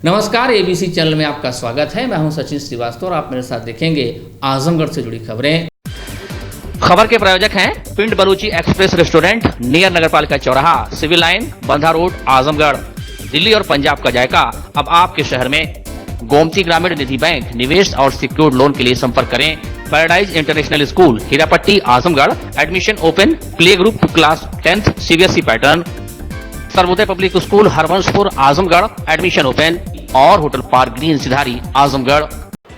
नमस्कार, ABC channel में आपका स्वागत है। मैं हूं सचिन श्रीवास्तव और आप मेरे साथ देखेंगे आजमगढ़ से जुड़ी खबरें। खबर के प्रायोजक हैं पिंड बलूची एक्सप्रेस रेस्टोरेंट नियर नगरपालिका चौराहा, सिविल लाइन, बंधा रोड, आजमगढ़। दिल्ली और पंजाब का जायका अब आपके शहर में। गोमती ग्रामीण निधि बैंक, निवेश और सिक्योर्ड लोन के लिए संपर्क करें। Paradise international school, Hirapatti, Azamgarh. Admission open. Play group class 10th CBSE pattern. Sarvodaya public school, Harvanshpur, Azamgarh. Admission open. और होटल पार्क ग्रीन, सिधारी, आजमगढ़।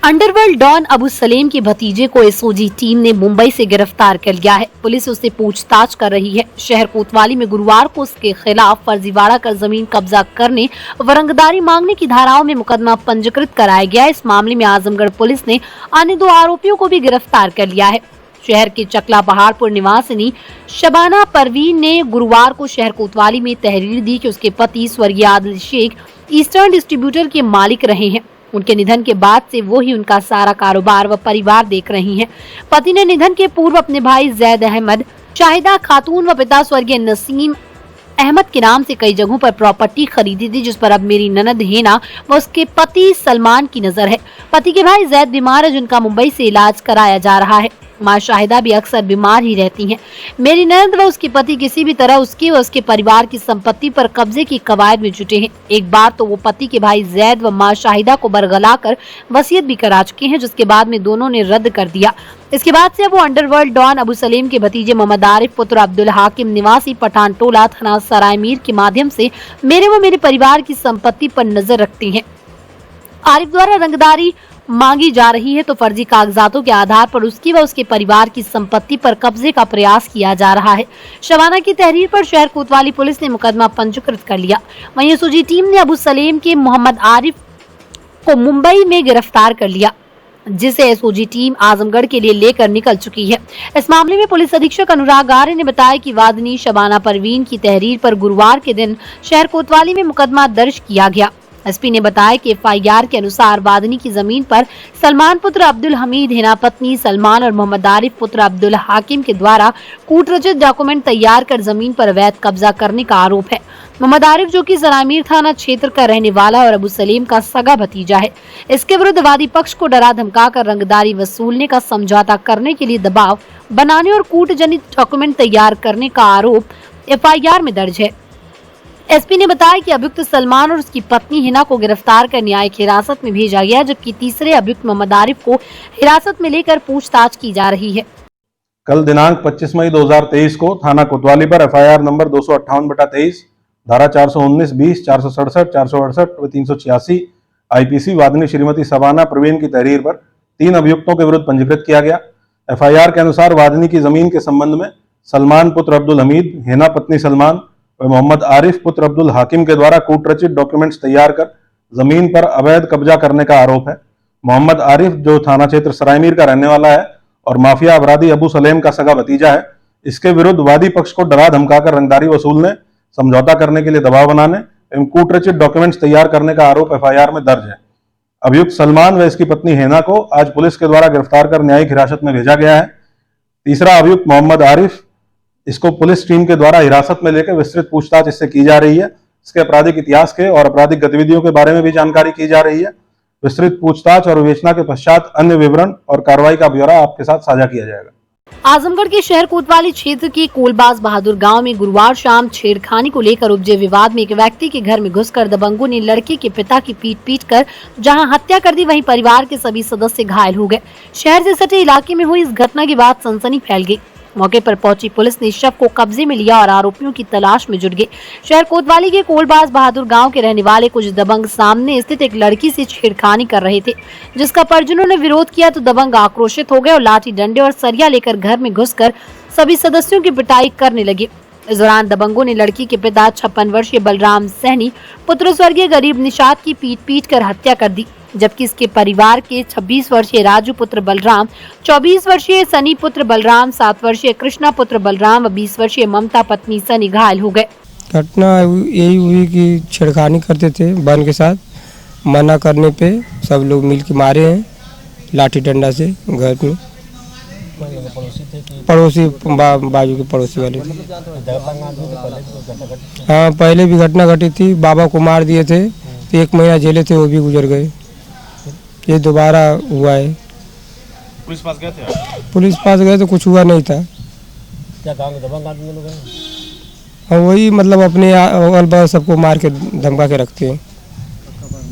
अंडरवर्ल्ड डॉन अबू सलेम के भतीजे को एसओजी टीम ने मुंबई से गिरफ्तार कर लिया है। पुलिस उससे पूछताछ कर रही है। शहर कोतवाली में गुरुवार को उसके खिलाफ फर्जीवाड़ा कर जमीन कब्जा करने व रंगदारी मांगने की धाराओं में मुकदमा पंजीकृत कराया गया। इस मामले में आजमगढ़ पुलिस ने अन्य 2 आरोपियों को भी गिरफ्तार कर लिया है। शहर के चकला पहाड़पुर निवासिनी शबाना परवीन ने गुरुवार को शहर कोतवाली में तहरीर दी कि उसके पति स्वर्गीय आदिल शेख ईस्टर्न डिस्ट्रीब्यूटर के मालिक रहे हैं। उनके निधन के बाद से वो ही उनका सारा कारोबार व परिवार देख रही हैं। पति ने निधन के पूर्व अपने भाई जैद अहमद, शाहिदा खातून व पिता स्वर्गीय नसीम अहमद के नाम से कई जगहों पर प्रॉपर्टी खरीदी थी, जिस पर अब मेरी ननद हेना व उसके पति सलमान की नजर है। पति के भाई जैद बीमार है, जिनका मुंबई से इलाज कराया जा रहा है। मां शाहिदा भी अक्सर बीमार ही रहती हैं। मेरी ननद व उसके पति किसी भी तरह उसकी व उसके परिवार की संपत्ति पर कब्जे की कवायद में जुटे हैं। एक बार तो वो पति के भाई जैद व मां शाहिदा को बरगलाकर वसीयत भी करा चुके हैं, जिसके बाद में दोनों ने रद्द कर दिया। इसके बाद से वो अंडरवर्ल्ड डॉन अबू सलेम के भतीजे मोहम्मद आरिफ पुत्र अब्दुल हाकिम निवासी पठान टोला थाना सराय मीर के माध्यम से मेरे व मेरे परिवार की संपत्ति पर नजर रखते हैं। आरिफ द्वारा रंगदारी मांगी जा रही है तो फर्जी कागजातों के आधार पर उसकी व उसके परिवार की संपत्ति पर कब्जे का प्रयास किया जा रहा है। शबाना की तहरीर पर शहर कोतवाली पुलिस ने मुकदमा पंजीकृत कर लिया। वहीं एसओजी टीम ने अबू सलेम के मोहम्मद आरिफ को मुंबई में गिरफ्तार कर लिया, जिसे एसओजी टीम आजमगढ़ के लिए लेकर निकल चुकी है। इस मामले में पुलिस अधीक्षक अनुराग आर्य ने बताया कि वादनी शबाना परवीन की तहरीर पर गुरुवार के दिन शहर कोतवाली में मुकदमा दर्ज किया गया। एसपी ने बताया कि एफआईआर के अनुसार वादनी की जमीन पर सलमान पुत्र अब्दुल हमीद, हेना पत्नी सलमान और मोहम्मद आरिफ पुत्र अब्दुल हाकिम के द्वारा कूटरचित डॉक्यूमेंट तैयार कर जमीन पर अवैध कब्जा करने का आरोप है। मोहम्मद आरिफ, जो कि सरायमीर थाना क्षेत्र का रहने वाला और अबू सलीम का सगा भतीजा है, इसके विरुद्ध वादी पक्ष को डरा धमकाकर रंगदारी वसूलने का समझौता करने के लिए दबाव बनाने और कूटजनित डॉक्यूमेंट तैयार करने का आरोप एफआईआर में दर्ज है। एसपी ने बताया कि अभियुक्त सलमान और उसकी पत्नी हिना को गिरफ्तार कर न्यायिक हिरासत में भेजा गया, जबकि तीसरे अभियुक्त मोहम्मद आरिफ को हिरासत में लेकर पूछताछ की जा रही है। कल दिनांक 25 मई 2023 को थाना कोतवाली पर एफआईआर नंबर 258/23 धारा 419, 20, 467, 468 व 386 आईपीसी वादनी श्रीमती शबाना परवीन की तहरीर पर 3 अभियुक्तों के विरुद्ध पंजीकृत किया गया। एफआईआर के अनुसार वादनी की जमीन के संबंध में सलमान पुत्र अब्दुल हमीद, हेना पत्नी सलमान व मोहम्मद आरिफ पुत्र अब्दुल हाकिम के द्वारा कूटरचित डॉक्यूमेंट्स तैयार कर जमीन पर अवैध कब्जा करने का आरोप है। मोहम्मद आरिफ, जो थाना क्षेत्र सरायमीर का रहने वाला है और माफिया अपराधी अबू सलेम का सगा भतीजा है, इसके विरुद्ध वादी पक्ष को डरा धमकाकर रंगदारी वसूलने, समझौता करने के लिए दबाव बनाने एवं कूटरचित डॉक्यूमेंट्स तैयार करने का आरोप एफआईआर में दर्ज है। अभियुक्त सलमान व इसकी पत्नी हेना को आज पुलिस के द्वारा गिरफ्तार कर न्यायिक हिरासत में भेजा गया है। तीसरा अभियुक्त मोहम्मद आरिफ, इसको पुलिस टीम के द्वारा हिरासत में लेकर विस्तृत पूछताछ इससे की जा रही है। इसके आपराधिक इतिहास के और आपराधिक गतिविधियों के बारे में भी जानकारी की जा रही है। विस्तृत पूछताछ और विवेचना के पश्चात अन्य विवरण और कार्रवाई का ब्यौरा आपके साथ साझा किया जाएगा। आजमगढ़ के शहर कोतवाली क्षेत्र के कोलबाज बहादुर गांव में गुरुवार शाम छेड़खानी को लेकर उपजे विवाद में एक व्यक्ति के घर में घुसकर दबंगों ने लड़के के पिता की पीट कर जहां हत्या कर दी, वहीं परिवार के सभी सदस्य घायल हो गए। शहर से सटे इलाके में हुई इस घटना के बाद सनसनी फैल गई। मौके पर पहुंची पुलिस ने शव को कब्जे में लिया और आरोपियों की तलाश में जुट गई। शहर कोतवाली के कोलबाज बहादुर गांव के रहने वाले कुछ दबंग सामने स्थित एक लड़की से छेड़खानी कर रहे थे, जिसका परिजनों ने विरोध किया तो दबंग आक्रोशित हो गए और लाठी डंडे और सरिया लेकर घर में घुसकर सभी सदस्यों की पिटाई करने लगे। इस दौरान दबंगों ने लड़की के पिता 56 वर्षीय बलराम सहनी पुत्र स्वर्गीय गरीब निषाद की पीट कर हत्या कर दी, जबकि इसके परिवार के 26 वर्षीय राजू पुत्र बलराम, 24 वर्षीय सनी पुत्र बलराम, 7 वर्षीय कृष्णा पुत्र बलराम व 20 वर्षीय ममता पत्नी सनी घायल हो गए। घटना यही हुई कि छेड़खानी करते थे बन के साथ, मना करने पे सब लोग मिल के मारे हैं लाठी डंडा से। घर में पड़ोसी बाजू के पड़ोसी वाले हाँ, पहले भी घटना घटी थी, बाबा को मार दिए थे। 1 महीना जेले थे, वो भी गुजर गए। ये दोबारा हुआ है। पुलिस पास गए थे? पुलिस पास गए तो कुछ हुआ नहीं था। क्या गाँव के दबंग आदमी लोग हैं? हाँ, वही मतलब अपने अगल बगल सबको मार के धमका के रखते हैं।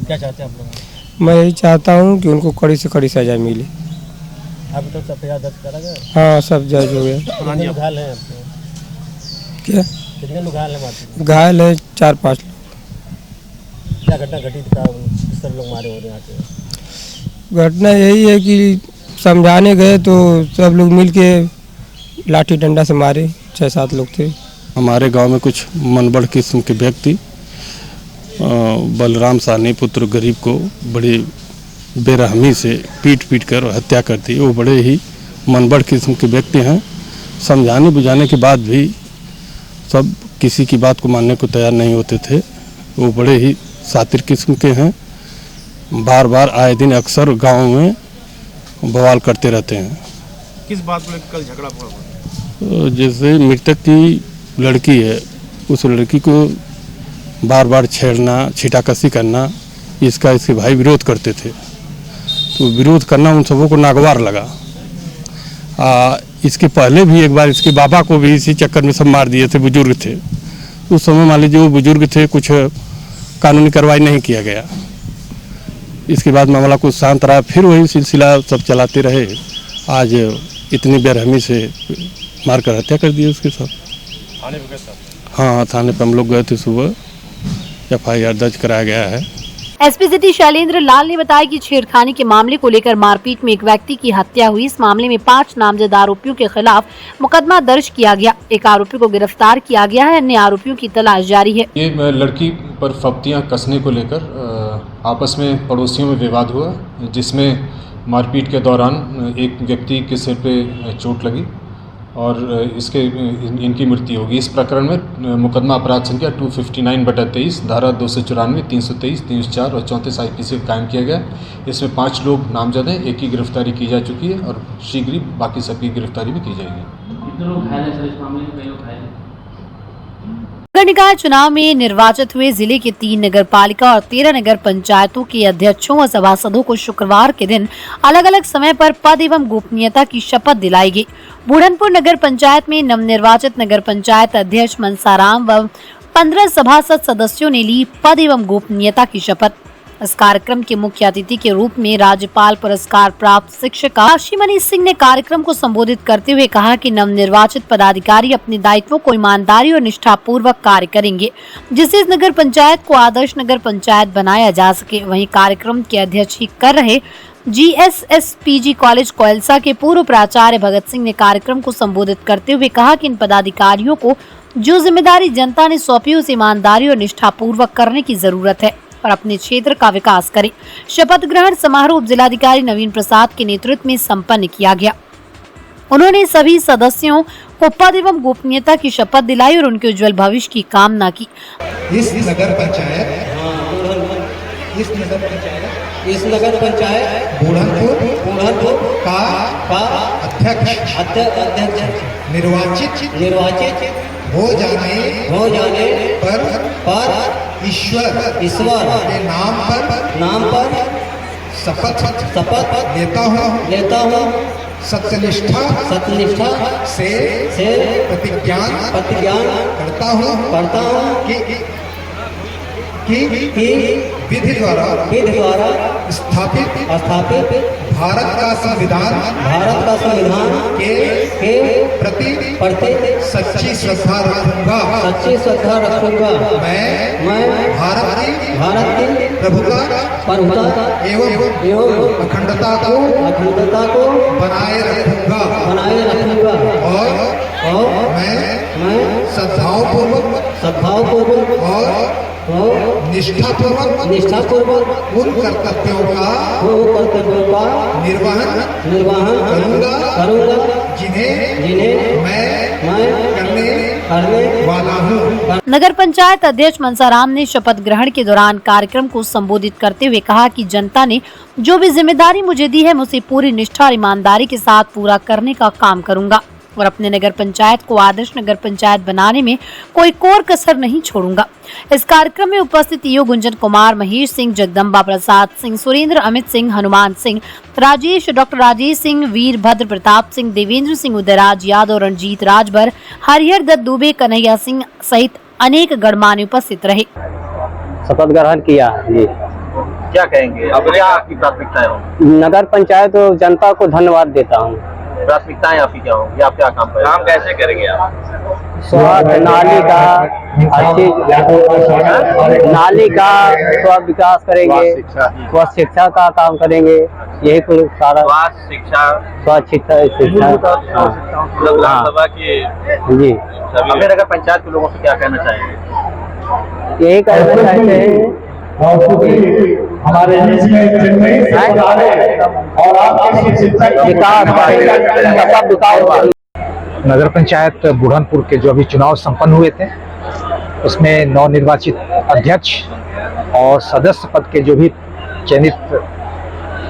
क्या चाहते हैं आप लोग? मैं यही चाहता हूँ कि उनको कड़ी से कड़ी सजा मिले। अभी तक सब फरियाद दर्ज करा गया? हाँ, सब जज हो गया। कितने लोग घायल हैं आपके? क्या कितने लोग घायल हैं मारपीट? घायल है 4-5 लोग। क्या घटना घटी थी? किस तरह लोग मारे हो रहे हैं यहाँ? घटना यही है कि समझाने गए तो सब लोग मिल के लाठी डंडा से मारे। 6-7 लोग थे। हमारे गांव में कुछ मनबड़ किस्म के व्यक्ति बलराम साहनी पुत्र गरीब को बड़ी बेरहमी से पीट कर हत्या कर दी। वो बड़े ही मनबड़ किस्म के व्यक्ति हैं। समझाने बुझाने के बाद भी सब किसी की बात को मानने को तैयार नहीं होते थे। वो बड़े ही शातिर किस्म के हैं। बार बार आए दिन अक्सर गांव में बवाल करते रहते हैं। किस बात को लेकर कल झगड़ा हुआ? जैसे मृतक की लड़की है, उस लड़की को बार बार छेड़ना, छीटाकशी करना, इसके भाई विरोध करते थे। तो विरोध करना उन सबों को नागवार लगा। इसके पहले भी एक बार इसके बाबा को भी इसी चक्कर में सब मार दिए थे। बुजुर्ग थे उस समय, मान लीजिए वो बुजुर्ग थे, कुछ कानूनी कार्रवाई नहीं किया गया। इसके बाद मामला कुछ शांत रहा, फिर वही सिलसिला सब चलाते रहे। आज इतनी बेरहमी से मारकर हत्या कर दी उसके साथ। थाने पे गए? हाँ, थाने पे हम लोग गए थे सुबह। FIR दर्ज कराया गया है। एसपी सिटी शैलेंद्र लाल ने बताया कि छेड़खानी के मामले को लेकर मारपीट में एक व्यक्ति की हत्या हुई। इस मामले में 5 नामजद आरोपियों के खिलाफ मुकदमा दर्ज किया गया। एक आरोपी को गिरफ्तार किया गया है, अन्य आरोपियों की तलाश जारी है। ये लड़की पर फप्तियां कसने को लेकर आपस में पड़ोसियों में विवाद हुआ, जिसमें मारपीट के दौरान एक व्यक्ति के सिर पे चोट लगी और इनकी मृत्यु होगी। इस प्रकरण में मुकदमा अपराध संख्या 259/23 धारा 294, 323, 304 और 34 IPC कायम किया गया। इसमें 5 लोग नामजद हैं। एक की गिरफ्तारी की जा चुकी है और शीघ्र ही बाकी सबकी गिरफ्तारी भी की जाएगी। कितने लोग घायल हैं सर इस मामले में? कई लोग घायल हैं। नगर निकाय चुनाव में निर्वाचित हुए जिले के 3 नगर पालिका और 13 नगर पंचायतों के अध्यक्षों व सभासदों को शुक्रवार के दिन अलग अलग समय पर पद एवं गोपनीयता की शपथ दिलाई गई। बुढ़नपुर नगर पंचायत में नवनिर्वाचित नगर पंचायत अध्यक्ष मनसाराम व 15 सभासद सदस्यों ने ली पद एवं गोपनीयता की शपथ। इस कार्यक्रम के मुख्य अतिथि के रूप में राज्यपाल पुरस्कार प्राप्त शिक्षिका साक्षीमणि सिंह ने कार्यक्रम को संबोधित करते हुए कहा कि नवनिर्वाचित पदाधिकारी अपने दायित्वों को ईमानदारी और निष्ठापूर्वक कार्य करेंगे, जिससे इस नगर पंचायत को आदर्श नगर पंचायत बनाया जा सके। वहीं कार्यक्रम की अध्यक्षता कर रहे GSSPG कॉलेज कोयलसा के पूर्व प्राचार्य भगत सिंह ने कार्यक्रम को संबोधित करते हुए कहा कि इन पदाधिकारियों को जो जिम्मेदारी जनता ने सौंपी उसे ईमानदारी और निष्ठापूर्वक करने की जरूरत है और अपने क्षेत्र का विकास करें। शपथ ग्रहण समारोह उप जिलाधिकारी नवीन प्रसाद के नेतृत्व में संपन्न किया गया। उन्होंने सभी सदस्यों को पद एवं गोपनीयता की शपथ दिलाई और उनके उज्जवल भविष्य की कामना की। इस नगर पंचायत बुढ़नपुर का अध्यक्ष निर्वाचित हो जाने पर ईश्वर के नाम पर शपथ लेता हूँ सत्यनिष्ठा से प्रतिज्ञान करता हूँ कि विधि द्वारा स्थापित भारत का संविधान के प्रति सच्ची श्रद्धा रखूंगा। मैं भारत की प्रभुता एवं अखंडता को बनाए रखूंगा और मैं सद्भावपूर्वक और निष्ठापूर्वक उन कर्तव्यों का निर्वहन करूंगा जिन्हें मैं करने वाला हूँ। नगर पंचायत अध्यक्ष मनसाराम ने शपथ ग्रहण के दौरान कार्यक्रम को संबोधित करते हुए कहा कि जनता ने जो भी जिम्मेदारी मुझे दी है, मैं उसे पूरी निष्ठा और ईमानदारी के साथ पूरा करने का काम करूंगा। और अपने नगर पंचायत को आदर्श नगर पंचायत बनाने में कोई कोर कसर नहीं छोड़ूंगा। इस कार्यक्रम में उपस्थित ईओ गुंजन कुमार, महेश सिंह, जगदम्बा प्रसाद सिंह, सुरेंद्र, अमित सिंह, हनुमान सिंह, राजेश, डॉक्टर राजेश सिंह, वीरभद्र प्रताप सिंह, देवेंद्र सिंह, उदयराज यादव, रणजीत राजभर, हरिहर दत्त दुबे, कन्हैया सिंह सहित अनेक गणमान्य उपस्थित रहे। शपथ ग्रहण किया जी। क्या कहेंगे, अब क्या आपकी प्राथमिकताएं होंगी? नगर पंचायत और जनता को धन्यवाद देता हूँ। प्राथमिकताएं आपकी क्या होंगी, आप क्या काम करेंगे? काम कैसे करेंगे आप? स्वास्थ्य, नाली का अच्छी नाली का स्वास्थ्य विकास करेंगे, स्वास्थ्य शिक्षा का काम करेंगे, यही कुल सारा स्वास्थ्य शिक्षा हाँ जी। अपने नगर पंचायत के लोगों से क्या कहना चाहेंगे? यही कहना चाहते हैं हमारे विकास। नगर पंचायत बुरहानपुर के जो अभी चुनाव संपन्न हुए थे उसमें नवनिर्वाचित अध्यक्ष और सदस्य पद के जो भी चयनित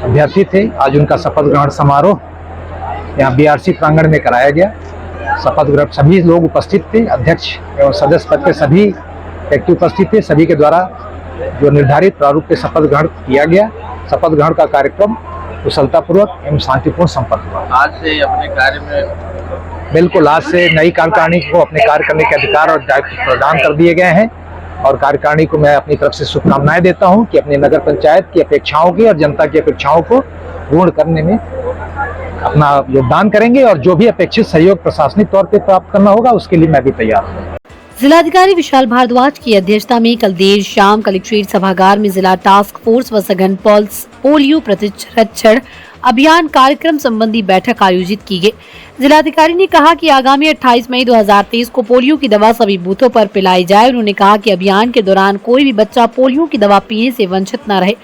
अभ्यर्थी थे, आज उनका शपथ ग्रहण समारोह यहाँ बीआरसी प्रांगण में कराया गया। शपथ ग्रहण सभी लोग उपस्थित थे, अध्यक्ष एवं सदस्य पद के सभी व्यक्ति उपस्थित थे। सभी के द्वारा जो निर्धारित प्रारूप के शपथ ग्रहण किया गया, शपथ ग्रहण का कार्यक्रम कुशलतापूर्वक एवं शांतिपूर्ण संपन्न हुआ। आज से अपने कार्य में बिल्कुल, आज से नई कार्यकारिणी को अपने कार्य करने के अधिकार और दायित्व प्रदान कर दिए गए हैं और कार्यकारिणी को मैं अपनी तरफ से शुभकामनाएं देता हूं कि अपने नगर पंचायत की अपेक्षाओं की और जनता की अपेक्षाओं को पूर्ण करने में अपना योगदान करेंगे और जो भी अपेक्षित सहयोग प्रशासनिक तौर पर प्राप्त करना होगा उसके लिए मैं भी तैयार हूँ। जिलाधिकारी विशाल भारद्वाज की अध्यक्षता में कल देर शाम कलेक्ट्रेट सभागार में जिला टास्क फोर्स व सघन पल्स पोलियो प्रतिरक्षण अभियान कार्यक्रम संबंधी बैठक आयोजित की गई। जिलाधिकारी ने कहा कि आगामी 28 मई 2023 को पोलियो की दवा सभी बूथों पर पिलाई जाए। उन्होंने कहा कि अभियान के दौरान कोई भी बच्चा पोलियो की दवा पीने से वंचित न रहे।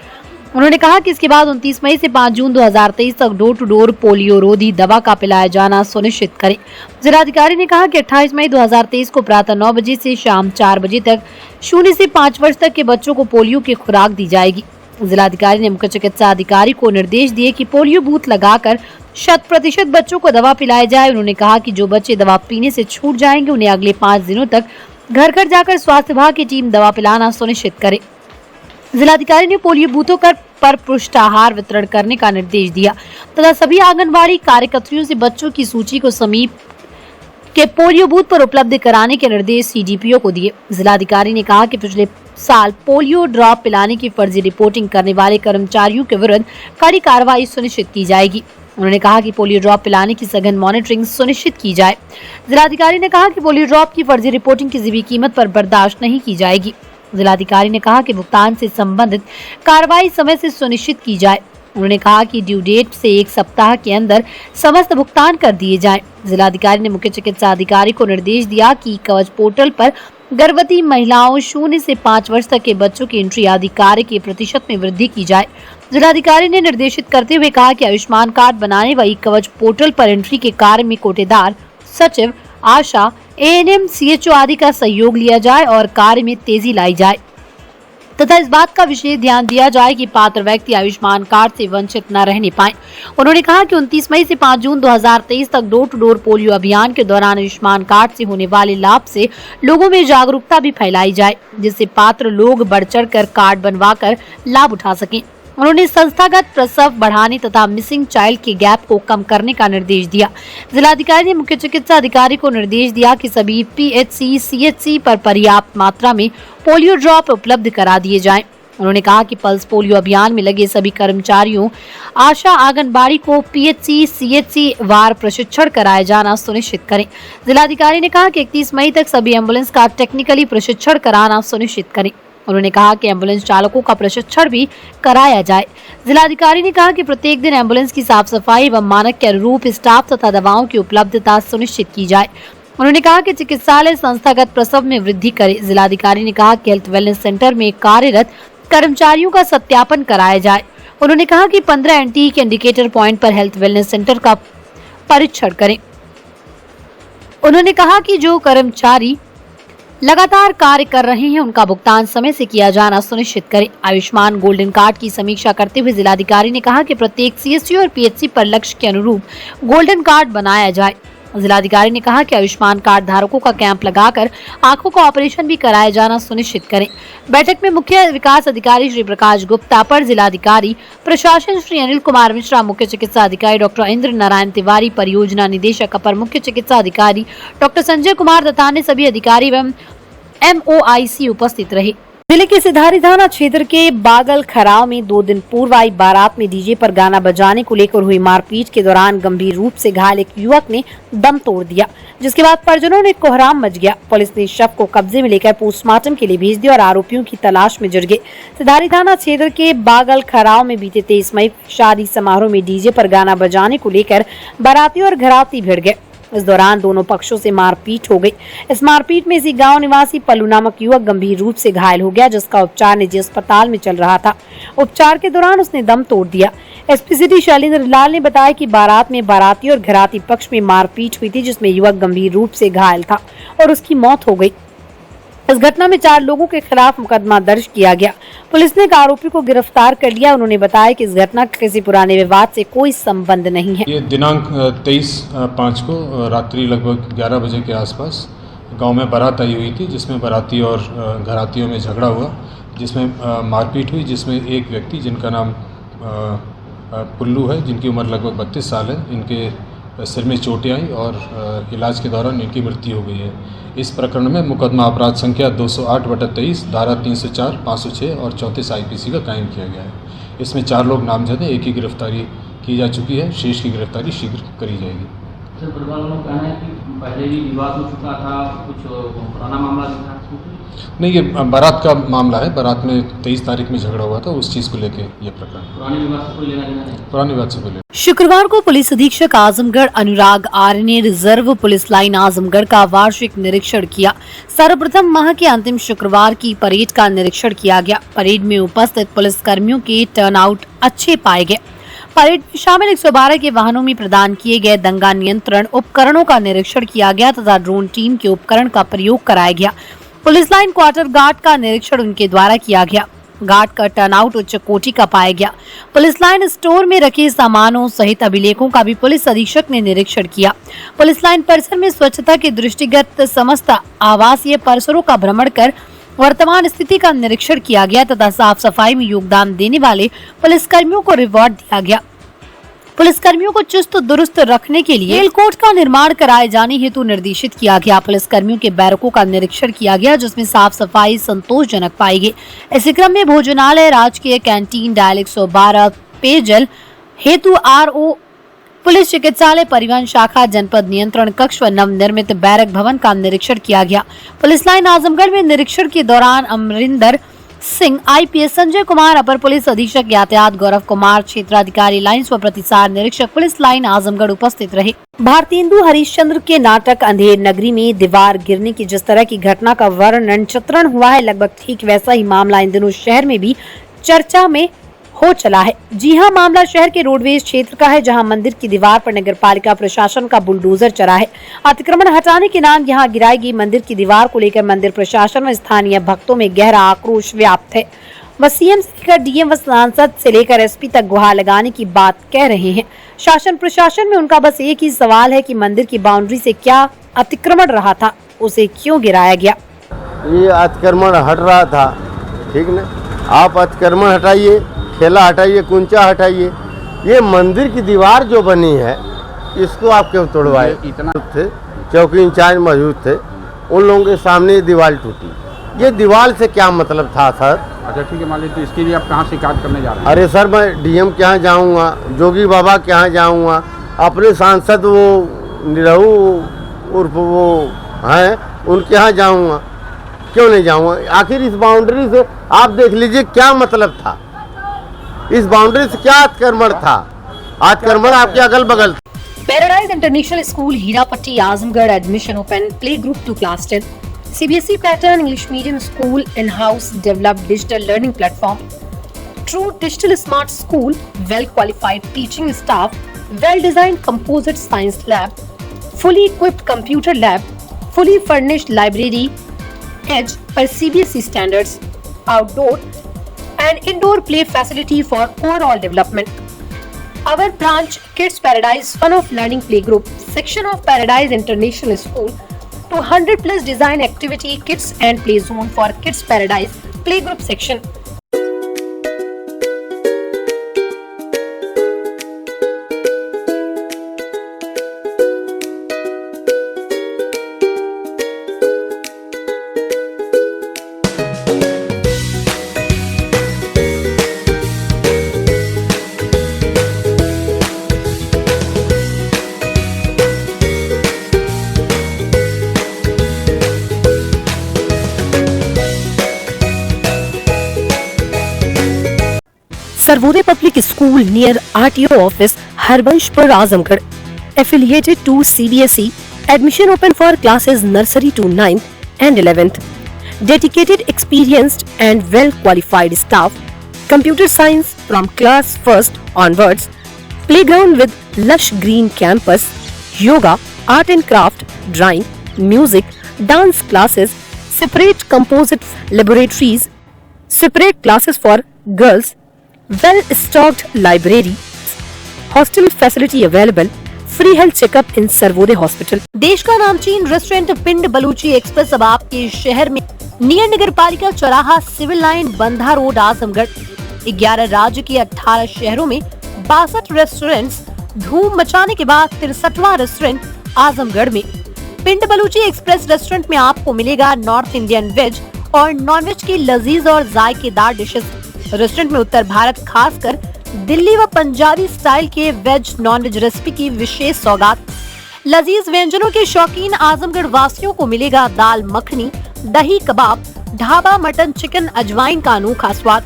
उन्होंने कहा कि इसके बाद 29 मई से 5 जून 2023 तक डोर टू डोर पोलियो रोधी दवा का पिलाया जाना सुनिश्चित करें। जिलाधिकारी ने कहा कि 28 मई 2023 को प्रातः 9 बजे से शाम 4 बजे तक 0 से 5 वर्ष तक के बच्चों को पोलियो की खुराक दी जाएगी। जिलाधिकारी ने मुख्य चिकित्सा अधिकारी को निर्देश दिए कि पोलियो बूथ लगाकर 100% बच्चों को दवा पिलाई जाए। उन्होंने कहा कि जो बच्चे दवा पीने से छूट जाएंगे उन्हें अगले 5 दिनों तक घर घर जाकर स्वास्थ्य विभाग की टीम दवा पिलाना सुनिश्चित करे। जिलाधिकारी ने पोलियो बूथों पर पुष्टाहार वितरण करने का निर्देश दिया तथा सभी आंगनबाड़ी कार्यकर्तियों से बच्चों की सूची को समीप के पोलियो बूथ पर उपलब्ध कराने के निर्देश सीडीपीओ को दिए। जिलाधिकारी ने कहा कि पिछले साल पोलियो ड्रॉप पिलाने की फर्जी रिपोर्टिंग करने वाले कर्मचारियों के विरुद्ध कड़ी कार्रवाई सुनिश्चित की जाएगी। उन्होंने कहा कि पोलियो ड्रॉप पिलाने की सघन मॉनिटरिंग सुनिश्चित की जाए। जिलाधिकारी ने कहा कि पोलियो ड्रॉप की फर्जी रिपोर्टिंग किसी भी कीमत पर बर्दाश्त नहीं की जाएगी। जिलाधिकारी ने कहा कि भुगतान से संबंधित कार्रवाई समय से सुनिश्चित की जाए। उन्होंने कहा कि ड्यू डेट से 1 सप्ताह के अंदर समस्त भुगतान कर दिए जाएं। जिलाधिकारी ने मुख्य चिकित्सा अधिकारी को निर्देश दिया कि कवच पोर्टल पर गर्भवती महिलाओं 0 से 5 वर्ष तक के बच्चों की एंट्री आदि कार्य के प्रतिशत में वृद्धि की जाए। जिलाधिकारी ने निर्देशित करते हुए कहा कि आयुष्मान कार्ड बनाने व कवच पोर्टल पर एंट्री के कार्य में कोटेदार, सचिव, आशा, एएनएम, सीएचओ आदि का सहयोग लिया जाए और कार्य में तेजी लाई जाए तथा इस बात का विशेष ध्यान दिया जाए कि पात्र व्यक्ति आयुष्मान कार्ड से वंचित न रहने पाए। उन्होंने कहा कि 29 मई से 5 जून 2023 तक डोर टू डोर पोलियो अभियान के दौरान आयुष्मान कार्ड से होने वाले लाभ से लोगों में जागरूकता भी फैलाई जाए, जिससे पात्र लोग बढ़ चढ़ कर कार्ड बनवाकर लाभ उठा सकें। उन्होंने संस्थागत प्रसव बढ़ाने तथा मिसिंग चाइल्ड के गैप को कम करने का निर्देश दिया। जिलाधिकारी ने मुख्य चिकित्सा अधिकारी को निर्देश दिया कि सभी पीएचसी, सीएचसी पर पर्याप्त मात्रा में पोलियो ड्रॉप उपलब्ध करा दिए जाएं। उन्होंने कहा कि पल्स पोलियो अभियान में लगे सभी कर्मचारियों, आशा, आंगनबाड़ी को पीएचसी, सीएचसी वार प्रशिक्षण कराया जाना सुनिश्चित करें। जिलाधिकारी ने कहा कि 31 मई तक सभी एम्बुलेंस का टेक्निकली प्रशिक्षण कराना सुनिश्चित करें। उन्होंने कहा कि एम्बुलेंस चालकों का प्रशिक्षण भी कराया जाए। जिलाधिकारी ने कहा कि प्रत्येक दिन एम्बुलेंस की साफ सफाई व मानक के अनुरूप स्टाफ तथा दवाओं की उपलब्धता सुनिश्चित की जाए। उन्होंने कहा कि चिकित्सालय संस्थागत प्रसव में वृद्धि करे। जिलाधिकारी ने कहा कि हेल्थ वेलनेस सेंटर में कार्यरत कर्मचारियों का सत्यापन कराया जाए। उन्होंने कहा कि 15 एंटी के इंडिकेटर पॉइंट पर हेल्थ वेलनेस सेंटर का परीक्षण करें। उन्होंने कहा कि जो कर्मचारी लगातार कार्य कर रहे हैं उनका भुगतान समय से किया जाना सुनिश्चित करें। आयुष्मान गोल्डन कार्ड की समीक्षा करते हुए जिलाधिकारी ने कहा कि प्रत्येक सीएचसी और पीएचसी पर लक्ष्य के अनुरूप गोल्डन कार्ड बनाया जाए। जिलाधिकारी ने कहा कि आयुष्मान कार्ड धारकों का कैंप लगाकर आंखों का ऑपरेशन भी कराया जाना सुनिश्चित करें। बैठक में मुख्य विकास अधिकारी श्री प्रकाश गुप्ता, अपर जिलाधिकारी प्रशासन श्री अनिल कुमार मिश्रा, मुख्य चिकित्सा अधिकारी डॉक्टर इंद्र नारायण तिवारी, परियोजना निदेशक अपर मुख्य चिकित्सा अधिकारी डॉक्टर संजय कुमार दत्ता ने सभी अधिकारी एवं MOIC उपस्थित रहे। जिले के सिधारी थाना क्षेत्र के बागल खराव में 2 दिन पूर्व आई बारात में डीजे पर गाना बजाने को लेकर हुई मारपीट के दौरान गंभीर रूप से घायल एक युवक ने दम तोड़ दिया, जिसके बाद परिजनों ने कोहराम मच गया। पुलिस ने शव को कब्जे में लेकर पोस्टमार्टम के लिए भेज दिया और आरोपियों की तलाश में जुट गए। सिधारी थाना क्षेत्र के बागल खराव में बीते 23 मई शादी समारोह में डीजे पर गाना बजाने को लेकर बाराती और घराती भिड़ गए। इस दौरान दोनों पक्षों से मारपीट हो गई। इस मारपीट में इसी गांव निवासी पल्लू नामक युवक गंभीर रूप से घायल हो गया, जिसका उपचार निजी अस्पताल में चल रहा था। उपचार के दौरान उसने दम तोड़ दिया। एसपी सिटी शैलेंद्र लाल ने बताया कि बारात में बाराती और घराती पक्ष में मारपीट हुई थी, जिसमें युवक गंभीर रूप से घायल था और उसकी मौत हो गई। इस घटना में 4 लोगों के खिलाफ मुकदमा दर्ज किया गया। पुलिस ने एक आरोपी को गिरफ्तार कर लिया। उन्होंने बताया कि इस घटना का किसी पुराने विवाद से कोई संबंध नहीं है। ये दिनांक 23/5 को रात्रि लगभग 11 बजे के आसपास गांव में बारात आई हुई थी, जिसमें बाराती और घरातियों में झगड़ा हुआ, जिसमें मारपीट हुई, जिसमें एक व्यक्ति जिनका नाम पुल्लू है, जिनकी उम्र लगभग 32 साल है, इनके सिर में चोटें आई और इलाज के दौरान इनकी मृत्यु हो गई है। इस प्रकरण में मुकदमा अपराध संख्या 208/23, धारा 304, 506 और 34 IPC का कायम किया गया है। इसमें 4 लोग नामजद हैं। एक की गिरफ्तारी की जा चुकी है, शेष की गिरफ्तारी शीघ्र करी जाएगी। सर, परिवार वालों का कहना है कि पहले भी विवाद हो चुका था, कुछ पुराना मामला था? नहीं, ये बारात का मामला है। बारात में 23 तारीख में झगड़ा हुआ था, उस चीज़ को लेके ये प्रकरण। पुराने विवाद से कोई लेना देना नहीं? पुराने विवाद से कोई लेना। शुक्रवार को पुलिस अधीक्षक आजमगढ़ अनुराग आर्य ने रिजर्व पुलिस लाइन आजमगढ़ का वार्षिक निरीक्षण किया। सर्वप्रथम माह के अंतिम शुक्रवार की परेड का निरीक्षण किया गया। परेड में उपस्थित पुलिस कर्मियों के टर्नआउट अच्छे पाए गए। परेड में शामिल 112 के वाहनों में प्रदान किए गए दंगा नियंत्रण उपकरणों का निरीक्षण किया गया तथा ड्रोन टीम के उपकरण का प्रयोग कराया गया। पुलिस लाइन क्वार्टर गार्ड का निरीक्षण उनके द्वारा किया गया। गार्ड का टर्नआउट उच्च कोटि का पाया गया। पुलिस लाइन स्टोर में रखे सामानों सहित अभिलेखों का भी पुलिस अधीक्षक ने निरीक्षण किया। पुलिस लाइन परिसर में स्वच्छता के दृष्टिगत समस्त आवासीय परिसरों का भ्रमण कर वर्तमान स्थिति का निरीक्षण किया गया तथा साफ सफाई में योगदान देने वाले पुलिसकर्मियों को रिवॉर्ड दिया गया। पुलिसकर्मियों को चुस्त दुरुस्त रखने के लिए खेल कोर्ट का निर्माण कराए जाने हेतु निर्देशित किया गया। पुलिसकर्मियों के बैरकों का निरीक्षण किया गया, जिसमें साफ सफाई संतोषजनक पाई गई। इसी क्रम में भोजनालय, राजकीय कैंटीन, डायल 112, पेयजल हेतु RO, पुलिस चिकित्सालय, परिवहन शाखा, जनपद नियंत्रण कक्ष व नवनिर्मित बैरक भवन का निरीक्षण किया गया। पुलिस लाइन आजमगढ़ में निरीक्षण के दौरान अमरिंदर सिंह, IPS संजय कुमार, अपर पुलिस अधीक्षक यातायात गौरव कुमार, क्षेत्राधिकारी लाइन्स व प्रतिसार निरीक्षक पुलिस लाइन आजमगढ़ उपस्थित रहे। भारतेंदु हरिश्चंद्र के नाटक अंधेर नगरी में दीवार गिरने की जिस तरह की घटना का वर्णन चित्रण हुआ है, लगभग ठीक वैसा ही मामला इन दिनों शहर में भी चर्चा में हो चला है। जी हां, मामला शहर के रोडवेज क्षेत्र का है, जहां मंदिर की दीवार पर नगरपालिका प्रशासन का बुलडोजर चला है। अतिक्रमण हटाने के नाम यहां गिराई गई मंदिर की दीवार को लेकर मंदिर प्रशासन व स्थानीय भक्तों में गहरा आक्रोश व्याप्त है। वह CM से लेकर DM व सांसद से लेकर SP तक गुहार लगाने की बात कह रहे हैं। शासन प्रशासन में उनका बस एक ही सवाल है कि मंदिर की बाउंड्री से क्या अतिक्रमण रहा था, उसे क्यों गिराया गया। ये अतिक्रमण हट रहा था, ठीक ना? आप अतिक्रमण हटाइए, ठेला हटाइए, कुंचा हटाइए, ये मंदिर की दीवार जो बनी है इसको आप क्यों तोड़वाए? इतना थे, चौकी इंचार्ज मौजूद थे, उन लोगों के सामने ये दीवार टूटी। ये दीवार से क्या मतलब था सर? अच्छा ठीक है, मान लीजिए, तो इसकी भी आप कहाँ शिकायत करने जा रहे हैं? अरे सर, मैं DM के यहाँ जाऊँगा, जोगी बाबा के यहाँ जाऊँगा, अपने सांसद वो निरहू उर्फ वो हैं उनके यहाँ जाऊँगा, क्यों नहीं जाऊँगा? आखिर इस बाउंड्री से आप देख लीजिए क्या मतलब था, इस बाउंड्री से क्या अतिक्रमण था? अतिक्रमण आपके अगल बगल। Paradise international school Hirapatti Azamgarh admission open, play group to class 10, CBSE pattern English medium school, in house developed digital learning platform, true digital smart school, well qualified teaching staff, well designed composite science lab, fully equipped computer lab, fully furnished library, edge per CBSE standards, outdoor and indoor play facility for overall development. Our branch Kids Paradise Fun of Learning Playgroup section of Paradise International School to 100 plus design activity kids and play zone for Kids Paradise Playgroup section. Sarvodaya Public School near RTO office, Harbanshpur, Azamgarh. Affiliated to CBSE. Admission open for classes nursery to 9th and 11th. Dedicated, experienced and well qualified staff. Computer science from class 1st onwards. Playground with lush green campus. Yoga, art and craft, drawing, music, dance classes. Separate composite laboratories. Separate classes for girls. Well-stocked library, hostel facility available, free health checkup in Sarvodaya hospital. देश का नामचीन restaurant पिंड Balochi express अब आपके शहर में near नगर पालिका चौराहा, सिविल लाइन, बंधा रोड, आजमगढ़। 11 राज्य के 18 शहरों में 62 रेस्टोरेंट्स धूम मचाने के बाद 63वां रेस्टोरेंट आजमगढ़ में। पिंड बलूची एक्सप्रेस रेस्टोरेंट में आपको मिलेगा नॉर्थ इंडियन वेज और नॉन वेज की लजीज और जायकेदार डिशेस। रेस्टोरेंट में उत्तर भारत खासकर दिल्ली व पंजाबी स्टाइल के वेज नॉन वेज रेसिपी की विशेष सौगात। लजीज व्यंजनों के शौकीन आजमगढ़ वासियों को मिलेगा दाल मखनी, दही कबाब, ढाबा मटन, चिकन, अजवाइन का अनोखा स्वाद।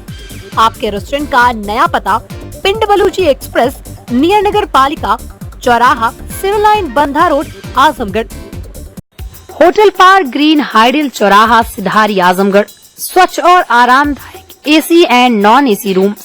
आपके रेस्टोरेंट का नया पता पिंड बलूची एक्सप्रेस नियर नगर पालिका चौराहा, सिविल लाइन, बंधा road, Azamgarh. Hotel park green hydel चौराहा, सिधारी, आजमगढ़। स्वच्छ और आरामदायक AC and non-AC rooms,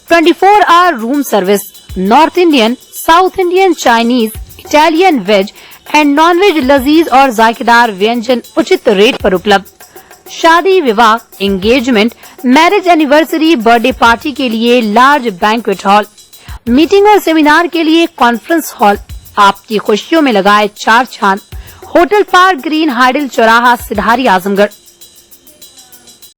24-hour room service, North Indian, South Indian, Chinese, Italian, veg and non-veg लजीज और जायकेदार व्यंजन उचित रेट पर उपलब्ध। शादी, विवाह, engagement, marriage anniversary, birthday party के लिए लार्ज बैंक्वेट हॉल, मीटिंग और सेमिनार के लिए कॉन्फ्रेंस हॉल। आपकी खुशियों में लगाए 4 चांद। होटल पार्क ग्रीन हाइडल चौराहा, सिधारी, आजमगढ़।